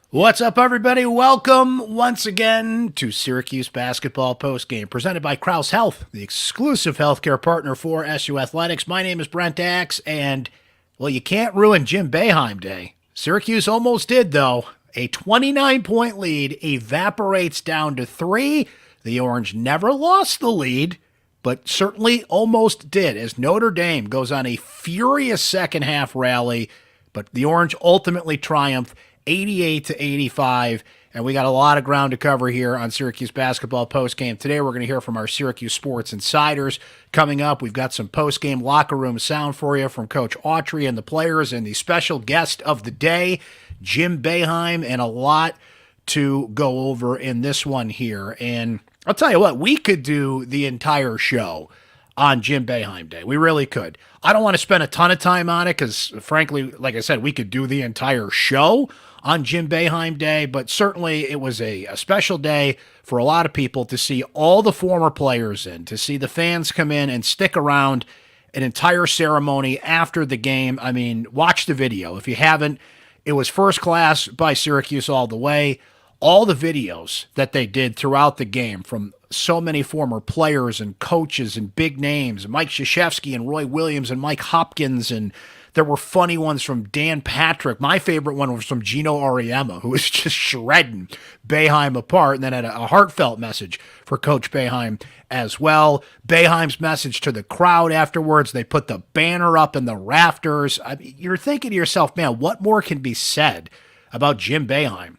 What's up, everybody? Welcome once again to Syracuse Basketball Postgame, presented by Krause Health, the exclusive healthcare partner for SU Athletics. My name is Brent Axe, and, well, you can't ruin Jim Boeheim Day. Syracuse almost did, though. A 29-point lead evaporates down to 3. The Orange never lost the lead, but certainly almost did, as Notre Dame goes on a furious second-half rally, but the Orange ultimately triumph 88-85, and we got a lot of ground to cover here on Syracuse Basketball Postgame. Today we're going to hear from our Syracuse Sports Insiders. Coming up, we've got some postgame locker room sound for you from Coach Autry and the players, and the special guest of the day, Jim Boeheim, and a lot to go over in this one here. And I'll tell you what, we could do the entire show on Jim Boeheim Day. We really could. I don't want to spend a ton of time on it because, frankly, like I said, we could do the entire show on Jim Boeheim Day, but certainly it was a special day for a lot of people to see all the former players in, to see the fans come in and stick around an entire ceremony after the game. I mean, watch the video. If you haven't, it was first class by Syracuse all the way. All the videos that they did throughout the game from so many former players and coaches and big names, Mike Krzyzewski and Roy Williams and Mike Hopkins, and there were funny ones from Dan Patrick. My favorite one was from Gino Auriemma, who was just shredding Boeheim apart, and then had a heartfelt message for Coach Boeheim as well. Boeheim's message to the crowd afterwards, they put the banner up in the rafters. I mean, you're thinking to yourself, man, what more can be said about Jim Boeheim?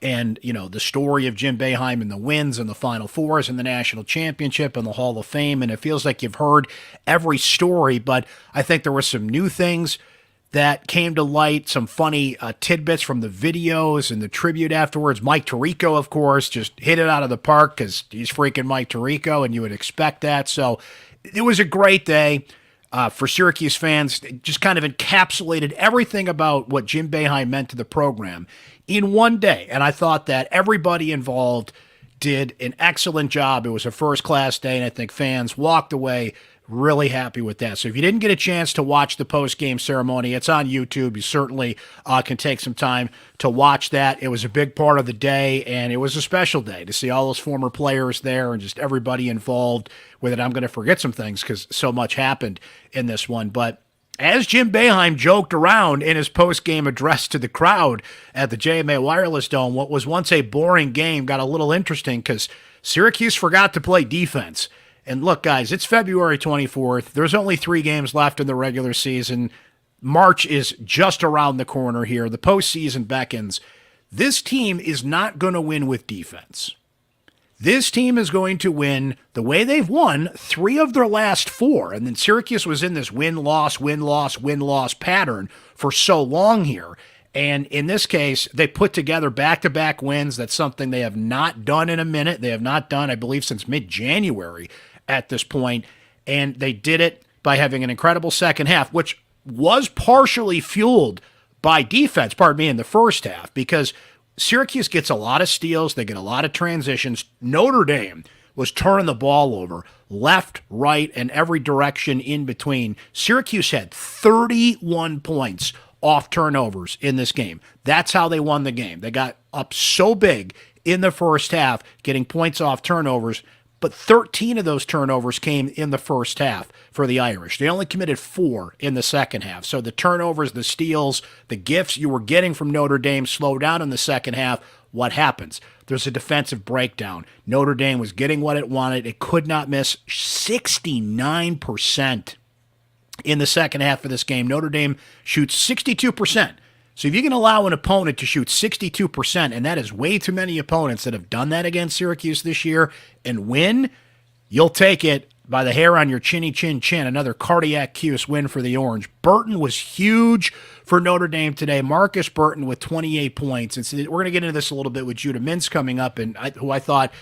And, you know, the story of Jim Boeheim and the wins and the Final Fours and the National Championship and the Hall of Fame. And it feels like you've heard every story, but I think there were some new things that came to light, some funny tidbits from the videos and the tribute afterwards. Mike Tirico, of course, just hit it out of the park because he's freaking Mike Tirico, and you would expect that. So it was a great day. For Syracuse fans, it just kind of encapsulated everything about what Jim Boeheim meant to the program in one day. And I thought that everybody involved did an excellent job. It was a first-class day, and I think fans walked away really happy with that. So if you didn't get a chance to watch the post-game ceremony, it's on YouTube. You certainly can take some time to watch that. It was a big part of the day, and it was a special day to see all those former players there and just everybody involved with it. I'm going to forget some things because so much happened in this one. But as Jim Boeheim joked around in his post-game address to the crowd at the JMA Wireless Dome, what was once a boring game got a little interesting because Syracuse forgot to play defense. And look, guys, it's February 24th. There's only 3 games left in the regular season. March is just around the corner here. The postseason beckons. This team is not going to win with defense. This team is going to win the way they've won 3 of their last 4. And then Syracuse was in this win-loss, win-loss, win-loss pattern for so long here. And in this case, they put together back-to-back wins. That's something they have not done in a minute. They have not done, I believe, since mid-January at this point. And they did it by having an incredible second half, which was partially fueled by defense, in the first half, because Syracuse gets a lot of steals. They get a lot of transitions. Notre Dame was turning the ball over left, right, and every direction in between. Syracuse had 31 points off turnovers in this game. That's how they won the game. They got up so big in the first half, getting points off turnovers, but 13 of those turnovers came in the first half for the Irish. They only committed 4 in the second half. So the turnovers, the steals, the gifts you were getting from Notre Dame slow down in the second half. What happens? There's a defensive breakdown. Notre Dame was getting what it wanted. It could not miss. 69% in the second half of this game. Notre Dame shoots 62%. So if you can allow an opponent to shoot 62%, and that is way too many opponents that have done that against Syracuse this year, and win, you'll take it by the hair on your chinny chin chin. Another cardiac Cuse win for the Orange. Burton was huge for Notre Dame today. Marcus Burton with 28 points. And so we're going to get into this a little bit with Judah Mintz coming up, and who I thought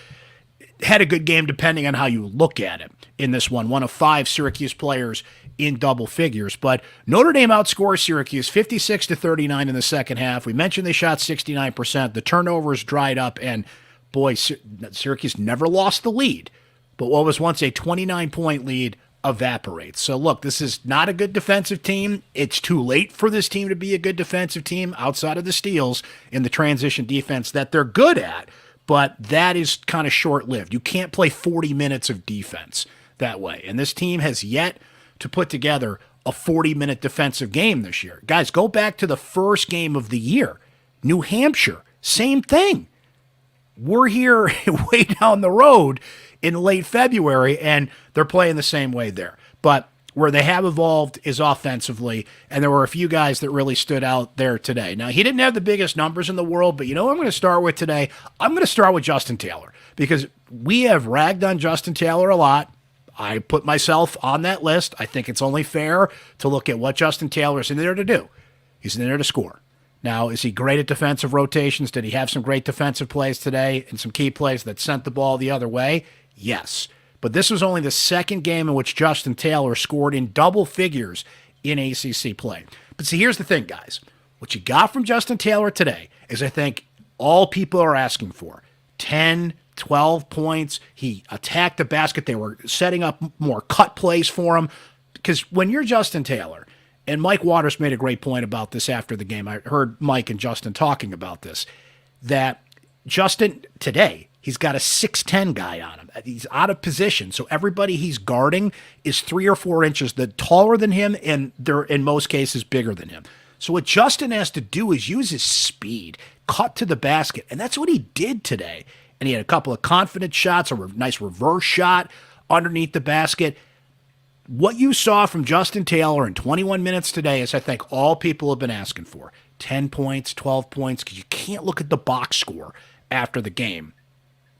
had a good game depending on how you look at it in this one of 5 Syracuse players in double figures. But Notre Dame outscores Syracuse 56-39 in the second half. We mentioned they shot 69%. The turnovers dried up, and boy, Syracuse never lost the lead. But what was once a 29-point lead evaporates. So look, this is not a good defensive team. It's too late for this team to be a good defensive team outside of the steals in the transition defense that they're good at, but that is kind of short-lived. You can't play 40 minutes of defense that way. And this team has yet to put together a 40-minute defensive game this year. Guys, go back to the first game of the year. New Hampshire, same thing. We're here way down the road in late February, and they're playing the same way there. But where they have evolved is offensively, and there were a few guys that really stood out there today. Now, he didn't have the biggest numbers in the world, but you know what I'm going to start with today? I'm going to start with Justin Taylor, because we have ragged on Justin Taylor a lot. I put myself on that list. I think it's only fair to look at what Justin Taylor's in there to do. He's in there to score. Now, is he great at defensive rotations? Did he have some great defensive plays today and some key plays that sent the ball the other way? Yes. But this was only the second game in which Justin Taylor scored in double figures in ACC play. But see, here's the thing, guys. What you got from Justin Taylor today is, I think, all people are asking for. 10, 12 points. He attacked the basket. They were setting up more cut plays for him. Because when you're Justin Taylor, and Mike Waters made a great point about this after the game. I heard Mike and Justin talking about this, that Justin today, he's got a 6'10 guy on him. He's out of position. So everybody he's guarding is 3 or 4 inches taller than him, and they're in most cases bigger than him. So what Justin has to do is use his speed, cut to the basket, and that's what he did today. And he had a couple of confident shots, a nice reverse shot underneath the basket. What you saw from Justin Taylor in 21 minutes today is, I think, all people have been asking for. 10 points, 12 points, because you can't look at the box score after the game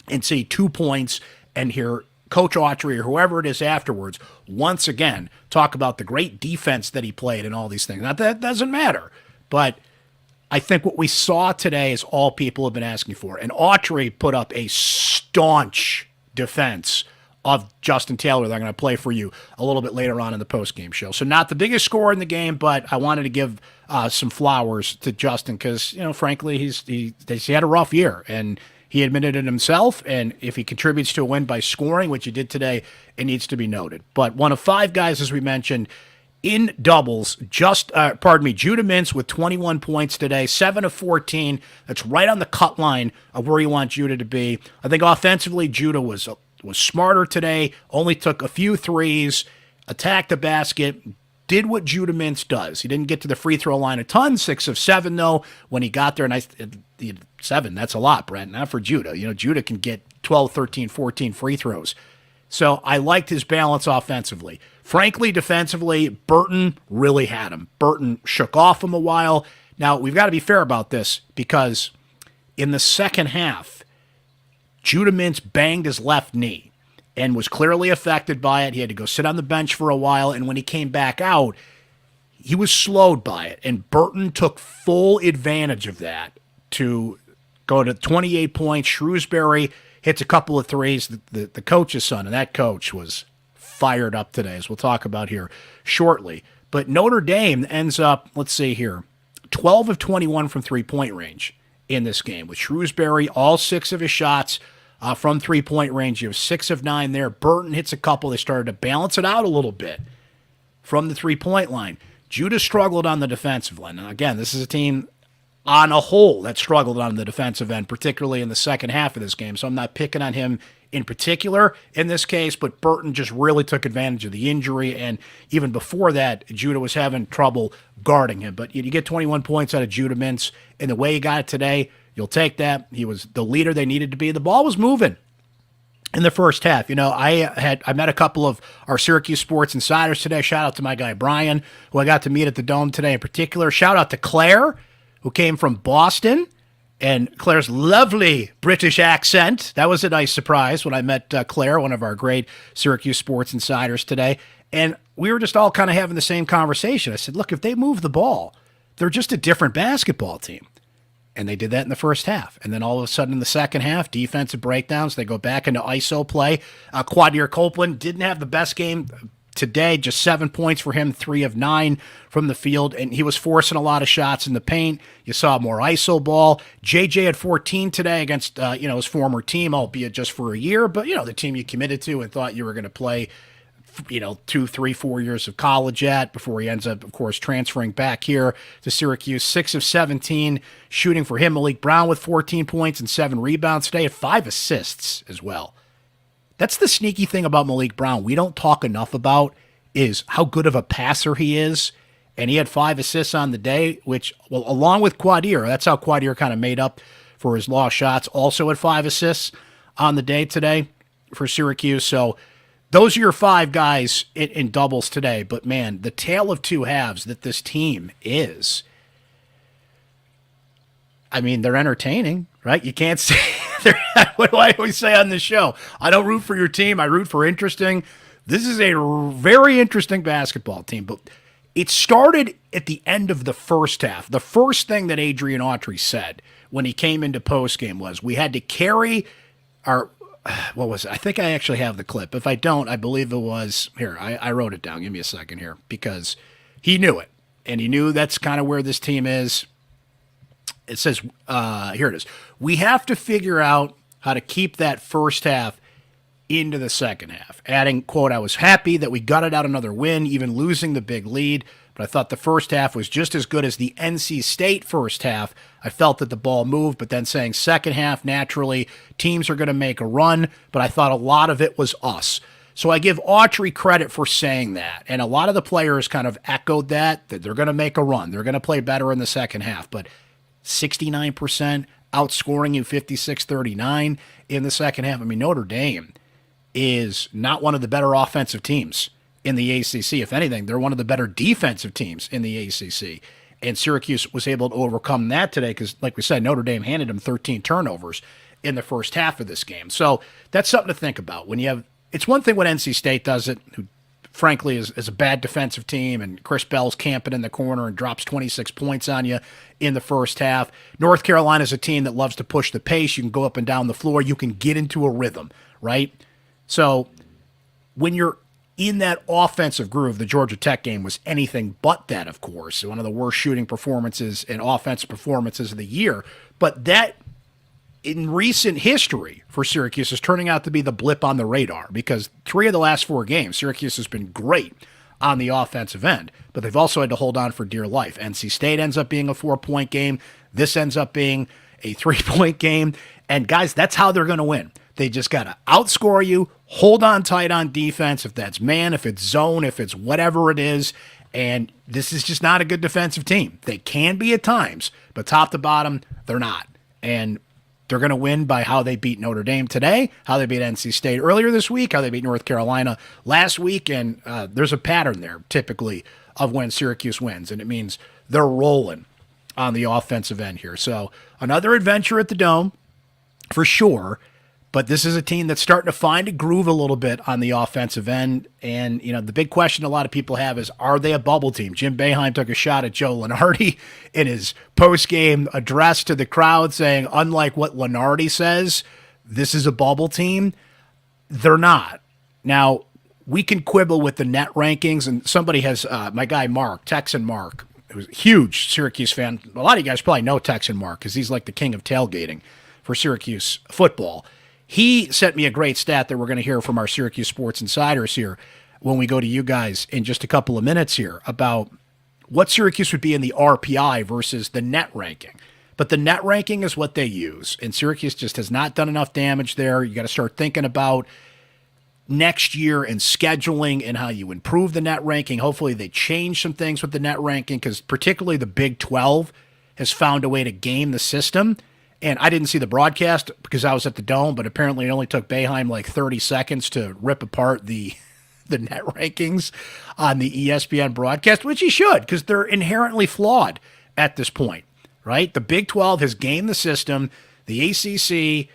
and see 2 points and hear Coach Autry or whoever it is afterwards once again talk about the great defense that he played and all these things. Now, that doesn't matter, but I think what we saw today is all people have been asking for. And Autry put up a staunch defense of Justin Taylor that I'm going to play for you a little bit later on in the postgame show. So not the biggest score in the game, but I wanted to give some flowers to Justin because, frankly, he had a rough year, and he admitted it himself, and if he contributes to a win by scoring, which he did today, it needs to be noted. But one of 5 guys, as we mentioned, in doubles, Judah Mintz with 21 points today, 7 of 14. That's right on the cut line of where you want Judah to be. I think offensively, Judah was smarter today, only took a few threes, attacked the basket, did what Judah Mintz does. He didn't get to the free throw line a ton, 6 of 7, though, when he got there. And 7, that's a lot, Brent, not for Judah. Judah can get 12, 13, 14 free throws. So I liked his balance offensively. Frankly, defensively, Burton really had him. Burton shook off him a while. Now, we've got to be fair about this because in the second half, Judah Mintz banged his left knee and was clearly affected by it. He had to go sit on the bench for a while, and when he came back out, he was slowed by it, and Burton took full advantage of that to go to 28 points. Shrewsbury hits a couple of threes. The coach's son, and that coach was fired up today, as we'll talk about here shortly. But Notre Dame ends up, 12 of 21 from three-point range in this game. With Shrewsbury, all 6 of his shots from three-point range. You have 6 of 9 there. Burton hits a couple. They started to balance it out a little bit from the three-point line. Judah struggled on the defensive line. Now, again, this is a team on a whole that struggled on the defensive end, particularly in the second half of this game. So I'm not picking on him in particular in this case, but Burton just really took advantage of the injury. And even before that, Judah was having trouble guarding him. But you get 21 points out of Judah Mintz, and the way he got it today, you'll take that. He was the leader they needed to be. The ball was moving in the first half. I met a couple of our Syracuse Sports Insiders today. Shout out to my guy Brian, who I got to meet at the Dome today in particular. Shout out to Claire, who came from Boston, and Claire's lovely British accent. That was a nice surprise when I met Claire, one of our great Syracuse Sports Insiders today. And we were just all kind of having the same conversation. I said, look, if they move the ball, they're just a different basketball team. And they did that in the first half. And then all of a sudden in the second half, defensive breakdowns, they go back into ISO play. Quadir Copeland didn't have the best game today, just 7 points for him, 3 of 9 from the field, and he was forcing a lot of shots in the paint. You saw more ISO ball. JJ had 14 today against his former team, albeit just for a year, but the team you committed to and thought you were going to play 2, 3, 4 years of college at before he ends up, of course, transferring back here to Syracuse. 6 of 17 shooting for him. Malik Brown with 14 points and 7 rebounds today, and 5 assists as well. That's the sneaky thing about Malik Brown we don't talk enough about is how good of a passer he is. And he had 5 assists on the day, which, well, along with Quadir, that's how Quadir kind of made up for his lost shots. Also had 5 assists on the day today for Syracuse. So those are your 5 guys in doubles today. But, man, the tale of two halves that this team is, I mean, they're entertaining, right? You can't say, what do I always say on this show? I don't root for your team. I root for interesting. This is a very interesting basketball team. But it started at the end of the first half. The first thing that Adrian Autry said when he came into postgame was we had to carry our, what was it? I think I actually have the clip. If I don't, I believe it was, here, I wrote it down. Give me a second here, because he knew it. And he knew that's kind of where this team is. It says, here it is. We have to figure out how to keep that first half into the second half. Adding, quote, I was happy that we gutted out another win, even losing the big lead, but I thought the first half was just as good as the NC State first half. I felt that the ball moved, but then saying second half, naturally, teams are going to make a run, but I thought a lot of it was us. So I give Autry credit for saying that, and a lot of the players kind of echoed that they're going to make a run. They're going to play better in the second half, but 69% outscoring you 56-39 in the second half. I mean, Notre Dame is not one of the better offensive teams in the ACC. If anything, they're one of the better defensive teams in the ACC. And Syracuse was able to overcome that today because, like we said, Notre Dame handed them 13 turnovers in the first half of this game. So that's something to think about. When you have, it's one thing when NC State does it, who frankly is a bad defensive team, and Chris Bell's camping in the corner and drops 26 points on you in the first half. North Carolina's a team that loves to push the pace. You can go up and down the floor. You can get into a rhythm, right? So when you're in that offensive groove, the Georgia Tech game was anything but that, of course. One of the worst shooting performances and offensive performances of the year. But that, in recent history for Syracuse, is turning out to be the blip on the radar, because 3 of the last 4 games, Syracuse has been great on the offensive end, but they've also had to hold on for dear life. NC State ends up being a 4-point game. This ends up being a 3-point game. And guys, that's how they're going to win. They just got to outscore you, hold on tight on defense, if that's man, if it's zone, if it's whatever it is. And this is just not a good defensive team. They can be at times, but top to bottom, they're not. And they're going to win by how they beat Notre Dame today, how they beat NC State earlier this week, how they beat North Carolina last week. And there's a pattern there, typically, of when Syracuse wins. And it means they're rolling on the offensive end here. So another adventure at the Dome, for sure. But this is a team that's starting to find a groove a little bit on the offensive end. And, you know, the big question a lot of people have is, are they a bubble team? Jim Boeheim took a shot at Joe Lunardi in his post-game address to the crowd, saying, unlike what Lunardi says, this is a bubble team. They're not. Now, we can quibble with the net rankings, and somebody has, my guy Mark, Texan Mark, who's a huge Syracuse fan. A lot of you guys probably know Texan Mark because he's like the king of tailgating for Syracuse football. He sent me a great stat that we're going to hear from our Syracuse Sports Insiders here when we go to you guys in just a couple of minutes here about what Syracuse would be in the RPI versus the net ranking. But the net ranking is what they use, and Syracuse just has not done enough damage there. You got to start thinking about next year and scheduling and how you improve the net ranking. Hopefully they change some things with the net ranking, because particularly the Big 12 has found a way to game the system. And I didn't see the broadcast because I was at the Dome, but apparently it only took Boeheim like 30 seconds to rip apart the net rankings on the ESPN broadcast, which he should, because they're inherently flawed at this point, right? The Big 12 has gamed the system. The ACC,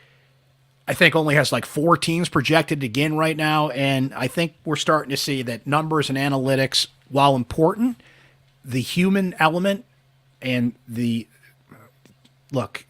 I think, only has like 4 teams projected to get in right now, and I think we're starting to see that numbers and analytics, while important, the human element and the look,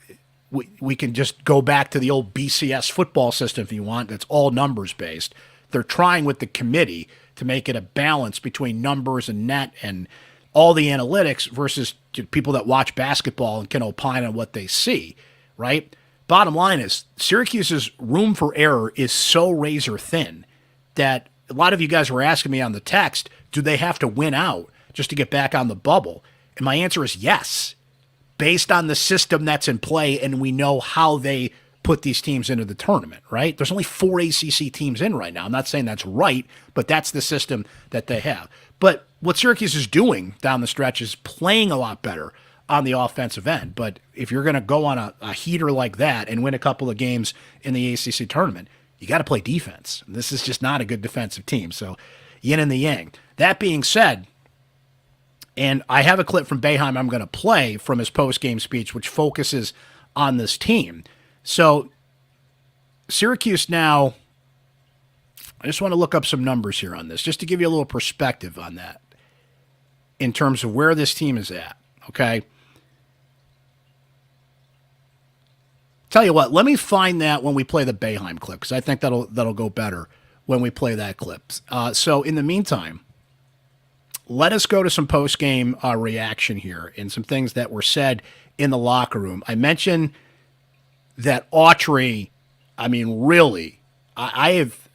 we can just go back to the old BCS football system if you want. That's all numbers based. They're trying with the committee to make it a balance between numbers and net and all the analytics versus people that watch basketball and can opine on what they see, right? Bottom line is Syracuse's room for error is so razor thin that a lot of you guys were asking me on the text, do they have to win out just to get back on the bubble? And my answer is yes, based on the system that's in play, and we know how they put these teams into the tournament, right? There's only 4 ACC teams in right now. I'm not saying that's right, but that's the system that they have. But what Syracuse is doing down the stretch is playing a lot better on the offensive end. But if you're going to go on a heater like that and win a couple of games in the ACC tournament, you got to play defense. And this is just not a good defensive team. So yin and the yang. That being said, and I have a clip from Boeheim I'm going to play from his post-game speech, which focuses on this team. So Syracuse now, I just want to look up some numbers here on this, just to give you a little perspective on that in terms of where this team is at, okay? Tell you what, let me find that when we play the Boeheim clip, because I think that'll go better when we play that clip. So in the meantime, let us go to some post-game reaction here and some things that were said in the locker room. I mentioned that Autry, I mean, really, I have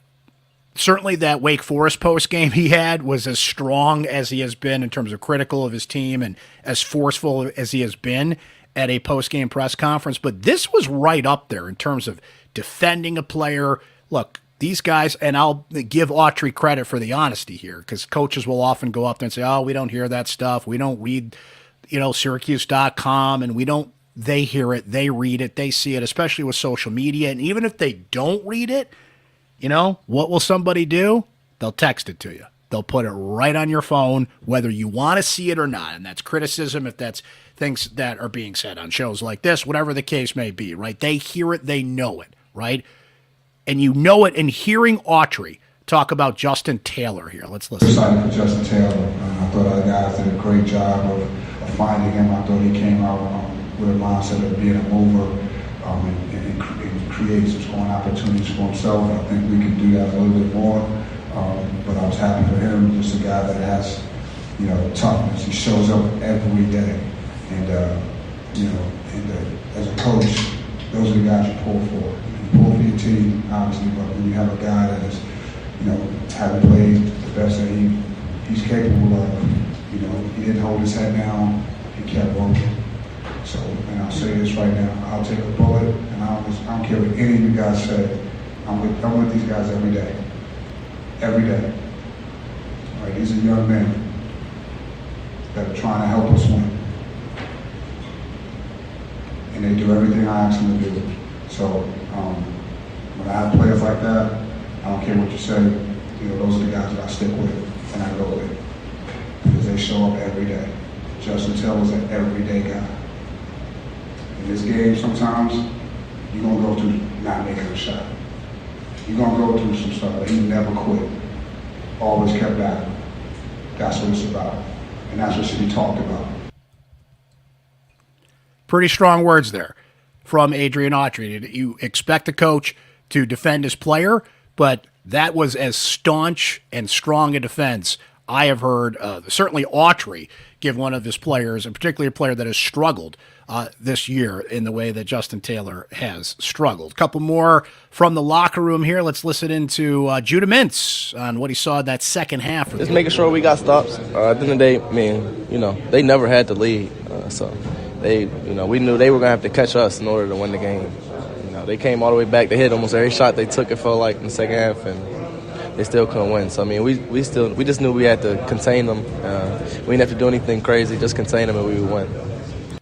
certainly that Wake Forest post-game he had was as strong as he has been in terms of critical of his team and as forceful as he has been at a post-game press conference. But this was right up there in terms of defending a player. Look, these guys, and I'll give Autry credit for the honesty here, because coaches will often go up there and say, oh, we don't hear that stuff. We don't read, syracuse.com, and we don't. They hear it, they read it, they see it, especially with social media. And even if they don't read it, what will somebody do? They'll text it to you. They'll put it right on your phone, whether you want to see it or not. And that's criticism, if that's things that are being said on shows like this, whatever the case may be, right? They hear it, they know it, right? And you know it in hearing Autry talk about Justin Taylor here. Let's listen. Excited for Justin Taylor. I thought our guys did a great job of finding him. I thought he came out with a mindset of being a mover and create some scoring opportunities for himself. I think we can do that a little bit more. But I was happy for him, just a guy that has, toughness. He shows up every day. And, as a coach, those are the guys you pull for. You pull for your team, obviously, but when you have a guy that is, having played the best that he's capable of, he didn't hold his head down, he kept working. So, and I'll say this right now, I'll take a bullet, and I don't care what any of you guys say. I'm with these guys every day. Every day. All right, these are young men that are trying to help us win. And they do everything I ask them to do. So, when I have players like that, I don't care what you say, those are the guys that I stick with and I go with. Because they show up every day. Justin Taylor's an everyday guy. In this game, sometimes, you're going to go through not making a shot. You're going to go through some stuff, but he never quit. Always kept at it. That's what it's about. And that's what should be talked about. Pretty strong words there from Adrian Autry. You expect the coach to defend his player, but that was as staunch and strong a defense I have heard, certainly Autry, give one of his players, and particularly a player that has struggled this year in the way that Justin Taylor has struggled. A couple more from the locker room here. Let's listen into Judah Mintz on what he saw in that second half. Just making sure we got stops. At the end of the day, they never had the lead, so we knew they were going to have to catch us in order to win the game. They came all the way back. They hit almost every shot they took, it felt like, in the second half, and they still couldn't win. So, we just knew we had to contain them. We didn't have to do anything crazy, just contain them, and we would win.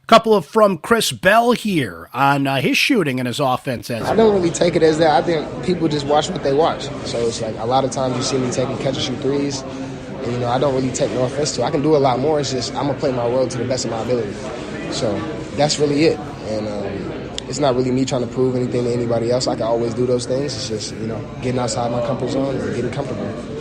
Couple of from Chris Bell here on his shooting and his offense. I don't really take it as that. I think people just watch what they watch. So it's like a lot of times you see me taking catch and shoot threes. And, I don't really take no offense to it. I can do a lot more. It's just I'm going to play my role to the best of my ability. So that's really it. And it's not really me trying to prove anything to anybody else. I can always do those things. It's just, getting outside my comfort zone and getting comfortable.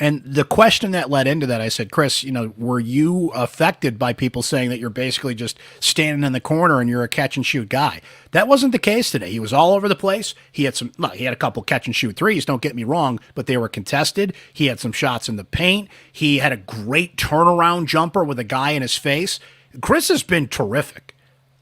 And the question that led into that, I said, Chris, were you affected by people saying that you're basically just standing in the corner and you're a catch and shoot guy? That wasn't the case today. He was all over the place. He had a couple catch and shoot threes, don't get me wrong, but they were contested. He had some shots in the paint. He had a great turnaround jumper with a guy in his face. Chris has been terrific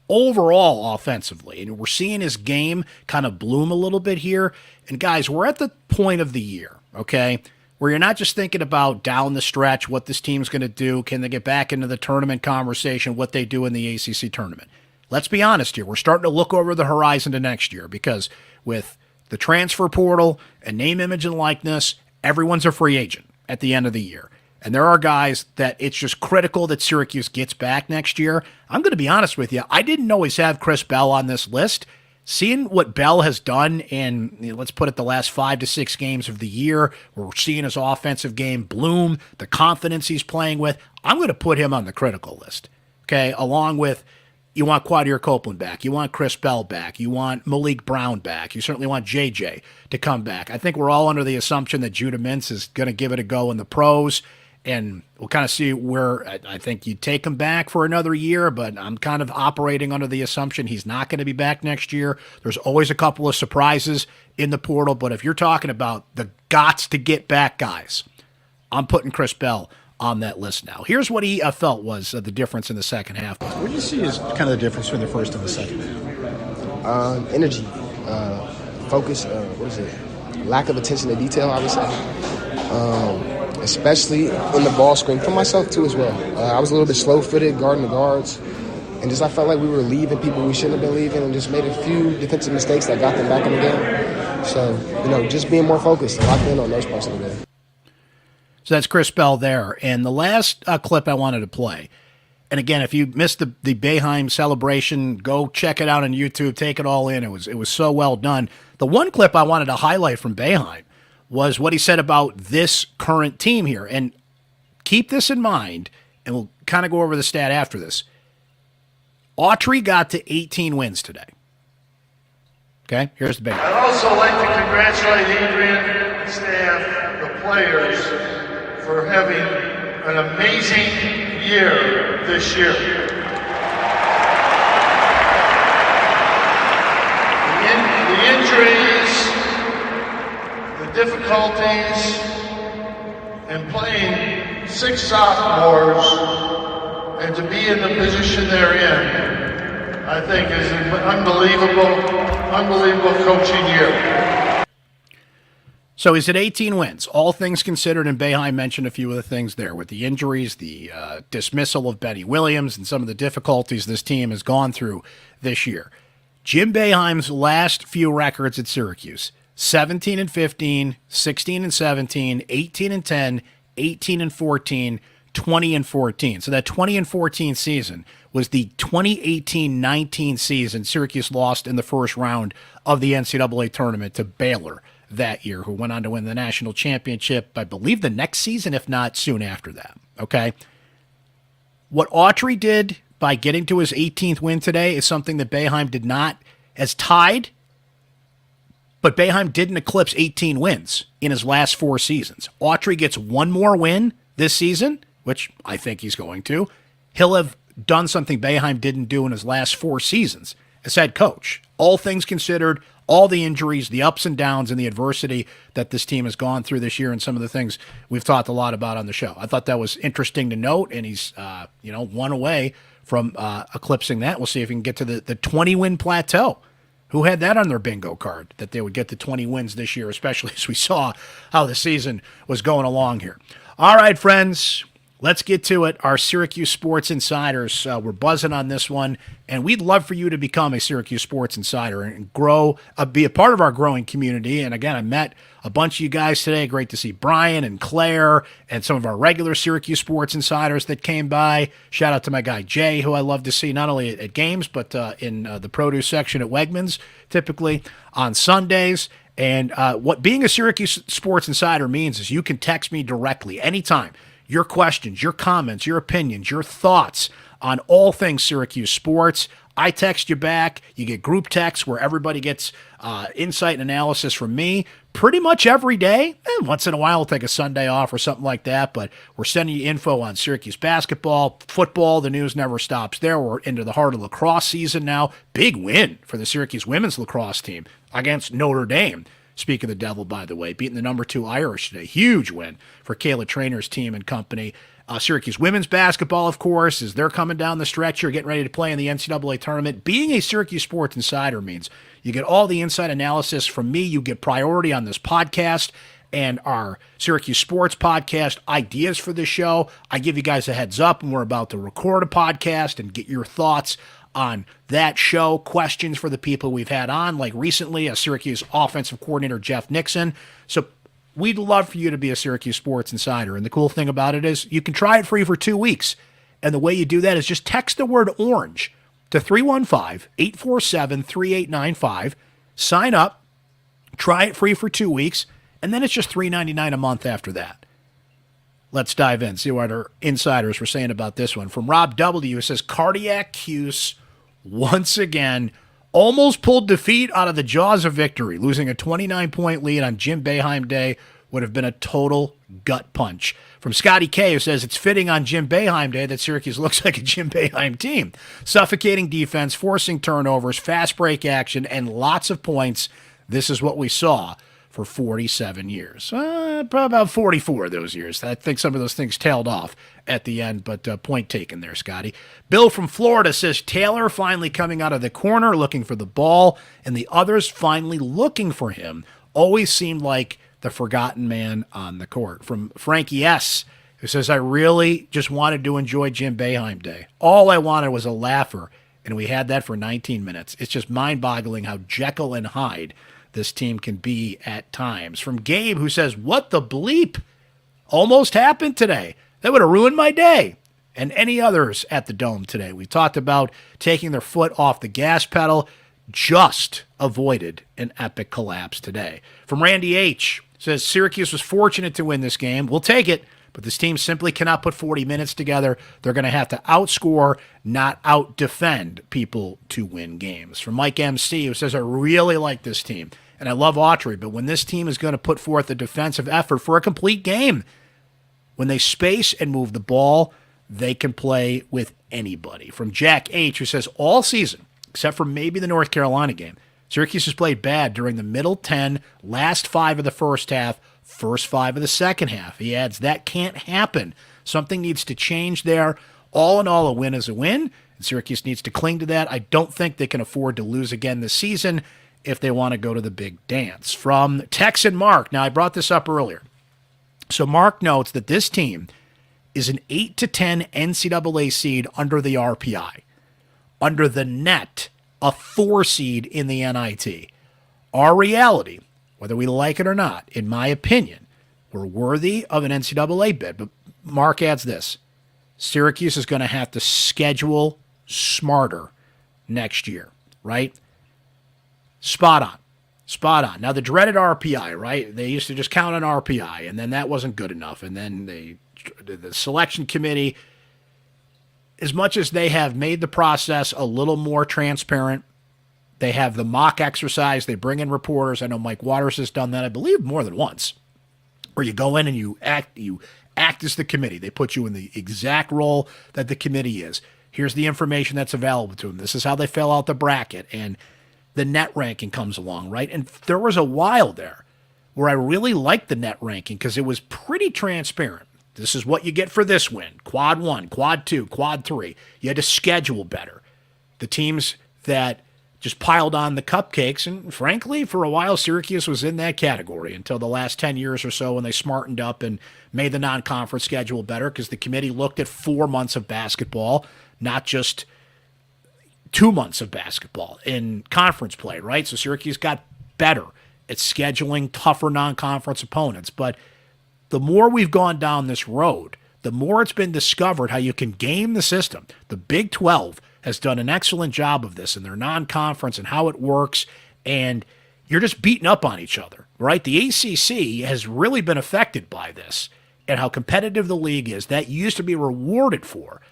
overall offensively. And we're seeing his game kind of bloom a little bit here. And guys, we're at the point of the year, okay, where you're not just thinking about down the stretch, what this team's going to do, can they get back into the tournament conversation, what they do in the ACC tournament. Let's be honest here. We're starting to look over the horizon to next year because with the transfer portal and name, image, and likeness, everyone's a free agent at the end of the year. And there are guys that it's just critical that Syracuse gets back next year. I'm going to be honest with you. I didn't always have Chris Bell on this list. Seeing what Bell has done in, let's put it, the last 5 to 6 games of the year, we're seeing his offensive game bloom, the confidence he's playing with, I'm going to put him on the critical list, okay, along with you want Quadir Copeland back, you want Chris Bell back, you want Malik Brown back, you certainly want JJ to come back. I think we're all under the assumption that Judah Mintz is going to give it a go in the pros, and we'll kind of see where I think you take him back for another year, but I'm kind of operating under the assumption he's not going to be back next year. There's always a couple of surprises in the portal, but if you're talking about the gots to get back guys, I'm putting Chris Bell on that list now. Here's what he felt was the difference in the second half. What do you see as kind of the difference between the first and the second half? Energy, focus, what is it? Lack of attention to detail, I would say. Especially in the ball screen, for myself too as well. I was a little bit slow-footed guarding the guards, and just I felt like we were leaving people we shouldn't have been leaving and just made a few defensive mistakes that got them back in the game. So, just being more focused and locked in on those parts of the game. So that's Chris Bell there. And the last clip I wanted to play, and again, if you missed the Boeheim celebration, go check it out on YouTube, take it all in. It was so well done. The one clip I wanted to highlight from Boeheim was what he said about this current team here. And keep this in mind, and we'll kind of go over the stat after this. Autry got to 18 wins today. Okay, here's the big. I'd also like to congratulate Adrian, the staff, the players for having an amazing year this year. The injuries, difficulties in playing 6 sophomores and to be in the position they're in, I think is an unbelievable coaching year. So he's at 18 wins, all things considered, and Boeheim mentioned a few of the things there with the injuries, the dismissal of Benny Williams, and some of the difficulties this team has gone through this year. Jim Boeheim's last few records at Syracuse: 17-15, 16-17, 18-10, 18-14, 20-14. So that 20-14 season was the 2018-19 season Syracuse lost in the first round of the NCAA tournament to Baylor that year, who went on to win the national championship, I believe, the next season, if not soon after that. Okay? What Autry did by getting to his 18th win today is something that Boeheim did not, as tied, but Boeheim didn't eclipse 18 wins in his last 4 seasons. Autry gets one more win this season, which I think he's going to. He'll have done something Boeheim didn't do in his last 4 seasons as head coach. All things considered, all the injuries, the ups and downs, and the adversity that this team has gone through this year, and some of the things we've talked a lot about on the show. I thought that was interesting to note, and he's one away from eclipsing that. We'll see if he can get to the 20-win plateau. Who had that on their bingo card, that they would get to 20 wins this year, especially as we saw how the season was going along here. All right, friends, let's get to it. Our Syracuse Sports Insiders, we're buzzing on this one, and we'd love for you to become a Syracuse Sports Insider and grow, be a part of our growing community. And again, I met a bunch of you guys today. Great to see Brian and Claire and some of our regular Syracuse Sports Insiders that came by. Shout out to my guy Jay, who I love to see not only at games, but in the produce section at Wegmans, typically on Sundays. And what being a Syracuse Sports Insider means is you can text me directly anytime. Your questions, your comments, your opinions, your thoughts on all things Syracuse sports. I text you back. You get group texts where everybody gets insight and analysis from me pretty much every day. And once in a while, I'll take a Sunday off or something like that. But we're sending you info on Syracuse basketball, football. The news never stops there. We're into the heart of lacrosse season now. Big win for the Syracuse women's lacrosse team against Notre Dame. Speak of the devil, by the way, beating the number 2 Irish today. Huge win for Kayla Trainer's team and company. Syracuse women's basketball, of course, as they're coming down the stretch here, getting ready to play in the NCAA tournament. Being a Syracuse Sports Insider means you get all the inside analysis from me. You get priority on this podcast and our Syracuse Sports podcast, ideas for the show. I give you guys a heads up when we're about to record a podcast and get your thoughts on that show, questions for the people we've had on, like recently, Syracuse offensive coordinator Jeff Nixon. So we'd love for you to be a Syracuse Sports Insider. And the cool thing about it is you can try it free for 2 weeks. And the way you do that is just text the word orange to 315-847-3895. Sign up, try it free for 2 weeks, and then it's just $3.99 a month after that. Let's dive in, see what our insiders were saying about this one. From Rob W., it says, Cardiac Cuse once again almost pulled defeat out of the jaws of victory. Losing a 29-point lead on Jim Boeheim Day would have been a total gut punch. From Scotty K., who says, it's fitting on Jim Boeheim Day that Syracuse looks like a Jim Boeheim team. Suffocating defense, forcing turnovers, fast break action, and lots of points. This is what we saw for 47 years. Probably about 44 of those years. I think some of those things tailed off at the end, but point taken there, Scotty. Bill from Florida says, Taylor finally coming out of the corner looking for the ball, and the others finally looking for him. Always seemed like the forgotten man on the court. From Frankie S., who says, I really just wanted to enjoy Jim Boeheim Day. All I wanted was a laugher, and we had that for 19 minutes. It's just mind-boggling how Jekyll and Hyde this team can be at times. From Gabe, who says, what the bleep almost happened today? That would have ruined my day. And any others at the Dome today. We talked about taking their foot off the gas pedal, just avoided an epic collapse today. From Randy H., says, Syracuse was fortunate to win this game. We'll take it, but this team simply cannot put 40 minutes together. They're going to have to outscore, not out-defend people to win games. From Mike MC, who says, I really like this team, and I love Autry, but when this team is going to put forth a defensive effort for a complete game, when they space and move the ball, they can play with anybody. From Jack H., who says, all season, except for maybe the North Carolina game, Syracuse has played bad during the middle 10, last 5 of the first half, first 5 of the second half. He adds, that can't happen. Something needs to change there. All in all, a win is a win, and Syracuse needs to cling to that. I don't think they can afford to lose again this season if they want to go to the big dance. From Texan Mark, now I brought this up earlier. So Mark notes that this team is an 8 to 10 NCAA seed under the RPI. Under the net, a 4 seed in the NIT. Our reality, whether we like it or not, in my opinion, we're worthy of an NCAA bid. But Mark adds this, Syracuse is going to have to schedule smarter next year, right? Spot on. Spot on. Now, the dreaded RPI, right? They used to just count on RPI, and then that wasn't good enough. And then the selection committee, as much as they have made the process a little more transparent, they have the mock exercise. They bring in reporters. I know Mike Waters has done that, I believe, more than once, where you go in and you act as the committee. They put you in the exact role that the committee is. Here's the information that's available to them. This is how they fill out the bracket, and the net ranking comes along, right? And there was a while there where I really liked the net ranking because it was pretty transparent. This is what you get for this win. Quad 1, Quad 2, Quad 3. You had to schedule better. The teams that just piled on the cupcakes, and frankly, for a while, Syracuse was in that category until the last 10 years or so when they smartened up and made the non-conference schedule better because the committee looked at 4 months of basketball, not just 2 months of basketball in conference play, right? So Syracuse got better at scheduling tougher non-conference opponents. But the more we've gone down this road, the more it's been discovered how you can game the system. The Big 12 has done an excellent job of this in their non-conference and how it works, and you're just beating up on each other, right? The ACC has really been affected by this and how competitive the league is. That used to be rewarded for,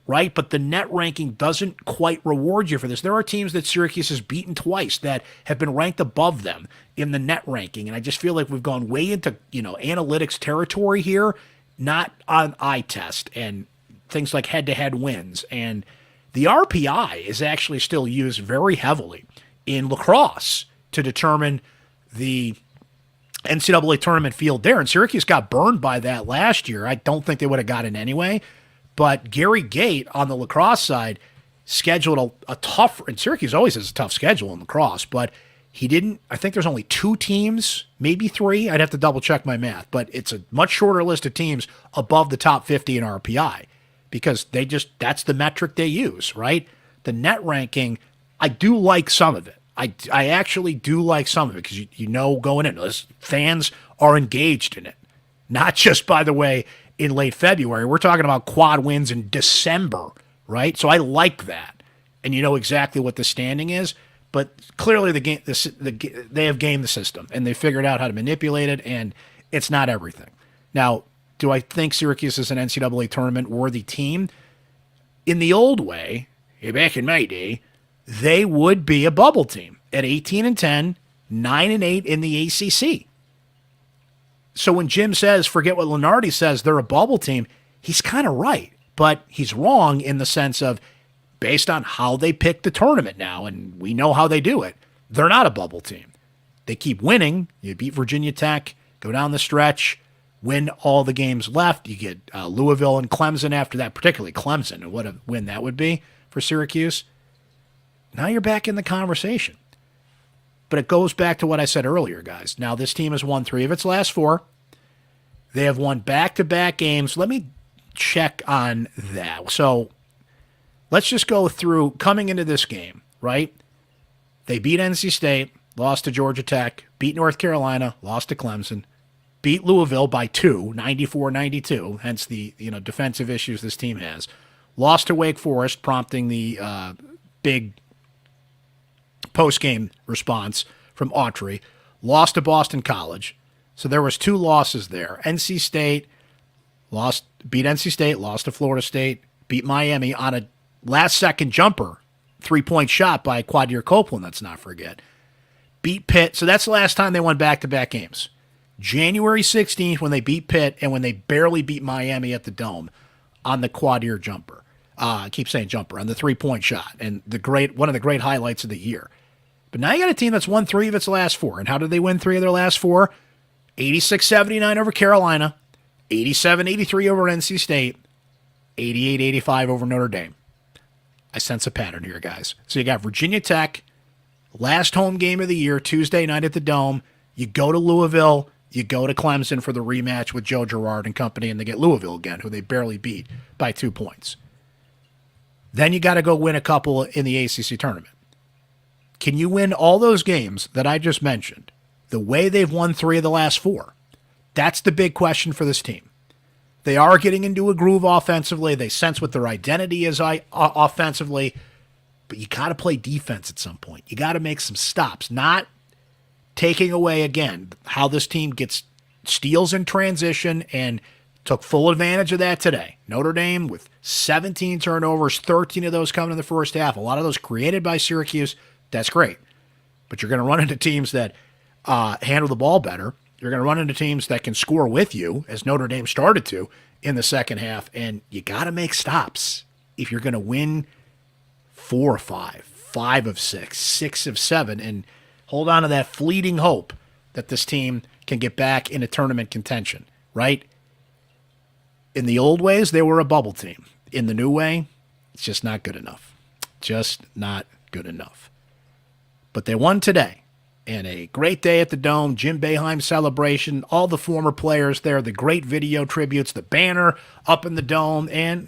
right? But the net ranking doesn't quite reward you for this. There are teams that Syracuse has beaten twice that have been ranked above them in the net ranking, and I just feel like we've gone way into, analytics territory here, not on eye test and things like head-to-head wins. And the RPI is actually still used very heavily in lacrosse to determine the NCAA tournament field there. And Syracuse got burned by that last year. I don't think they would have gotten anyway. But Gary Gate on the lacrosse side scheduled a tough, and Syracuse always has a tough schedule in lacrosse, but he didn't, I think there's only 2 teams, maybe 3. I'd have to double check my math, but it's a much shorter list of teams above the top 50 in RPI because that's the metric they use, right? The net ranking, I do like some of it. I actually do like some of it because you know going into this, fans are engaged in it. Not just, by the way, in late February. We're talking about quad wins in December, right? So I like that. And you know exactly what the standing is. But clearly they have gamed the system, and they figured out how to manipulate it, and it's not everything. Now, do I think Syracuse is an NCAA tournament-worthy team? In the old way, back in my day, they would be a bubble team at 18-10, 9-8 in the ACC. So when Jim says, forget what Lunardi says, they're a bubble team, he's kind of right. But he's wrong in the sense of, based on how they pick the tournament now, and we know how they do it, they're not a bubble team. They keep winning. You beat Virginia Tech, go down the stretch, win all the games left. You get Louisville and Clemson after that, particularly Clemson, and what a win that would be for Syracuse. Now you're back in the conversation. But it goes back to what I said earlier, guys. Now this team has won 3 of its last 4. They have won back-to-back games. Let me check on that. So let's just go through coming into this game, right? They beat NC State, lost to Georgia Tech, beat North Carolina, lost to Clemson, beat Louisville by 2, 94-92, hence the defensive issues this team has. Lost to Wake Forest, prompting the big post-game response from Autry. Lost to Boston College. So there was 2 losses there. NC State beat NC State, lost to Florida State, beat Miami on a last-second jumper, 3-point shot by Quadir Copeland, let's not forget. Beat Pitt. So that's the last time they won back-to-back games. January 16th when they beat Pitt and when they barely beat Miami at the Dome on the Quadir jumper. I keep saying jumper, on the 3-point shot. And one of the great highlights of the year. But now you got a team that's won 3 of its last 4. And how did they win 3 of their last 4? 86-79 over Carolina, 87-83 over NC State, 88-85 over Notre Dame. I sense a pattern here, guys. So you got Virginia Tech, last home game of the year, Tuesday night at the Dome. You go to Louisville, you go to Clemson for the rematch with Joe Girard and company, and they get Louisville again, who they barely beat by 2 points. Then you got to go win a couple in the ACC tournament. Can you win all those games that I just mentioned the way they've won 3 of the last 4? That's the big question for this team. They are getting into a groove offensively. They sense what their identity is offensively. But you got to play defense at some point. You got to make some stops. Not taking away, again, how this team gets steals in transition and took full advantage of that today. Notre Dame with 17 turnovers, 13 of those coming in the first half. A lot of those created by Syracuse. That's great. But you're going to run into teams that handle the ball better. You're going to run into teams that can score with you, as Notre Dame started to in the second half, and you got to make stops if you're going to win 4 of 5, 5 of 6, 6 of 7, and hold on to that fleeting hope that this team can get back into tournament contention, right? In the old ways, they were a bubble team. In the new way, it's just not good enough. Just not good enough. But they won today. And a great day at the Dome, Jim Boeheim celebration, all the former players there, the great video tributes, the banner up in the Dome, and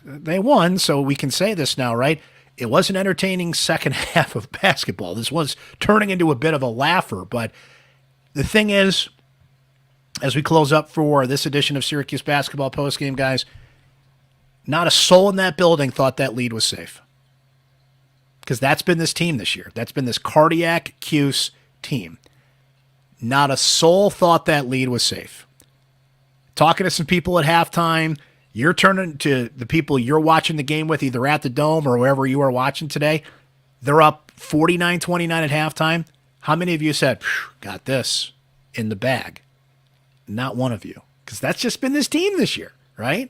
they won, so we can say this now, right? It was an entertaining second half of basketball. This was turning into a bit of a laugher, but the thing is, as we close up for this edition of Syracuse Basketball Postgame, guys, not a soul in that building thought that lead was safe. Because that's been this team this year. That's been this cardiac Cuse team. Not a soul thought that lead was safe. Talking to some people at halftime, you're turning to the people you're watching the game with, either at the Dome or wherever you are watching today. They're up 49-29 at halftime. How many of you said, got this in the bag? Not one of you. Because that's just been this team this year, right?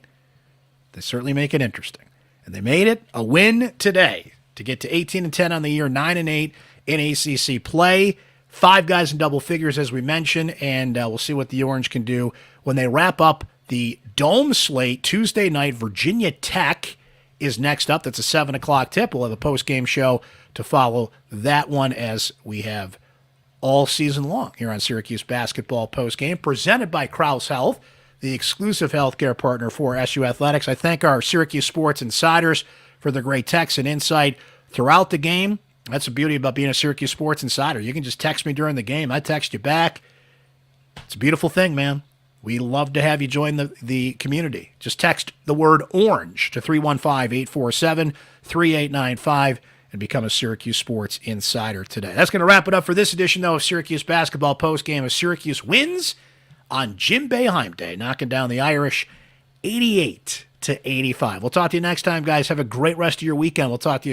They certainly make it interesting. And they made it a win today to get to 18-10 on the year, 9-8 in ACC play. 5 guys in double figures, as we mentioned, and we'll see what the Orange can do when they wrap up the Dome slate Tuesday night. Virginia Tech is next up. That's a 7 o'clock tip. We'll have a post-game show to follow that one, as we have all season long here on Syracuse Basketball Postgame, presented by Krause Health, the exclusive healthcare partner for SU Athletics. I thank our Syracuse Sports Insiders for their great texts and insight throughout the game. That's the beauty about being a Syracuse Sports Insider. You can just text me during the game. I text you back. It's a beautiful thing, man. We love to have you join the community. Just text the word orange to 315-847-3895 and become a Syracuse Sports Insider today. That's going to wrap it up for this edition, though, of Syracuse Basketball Postgame, as Syracuse wins on Jim Boeheim Day, knocking down the Irish 88-85. We'll talk to you next time, guys. Have a great rest of your weekend. We'll talk to you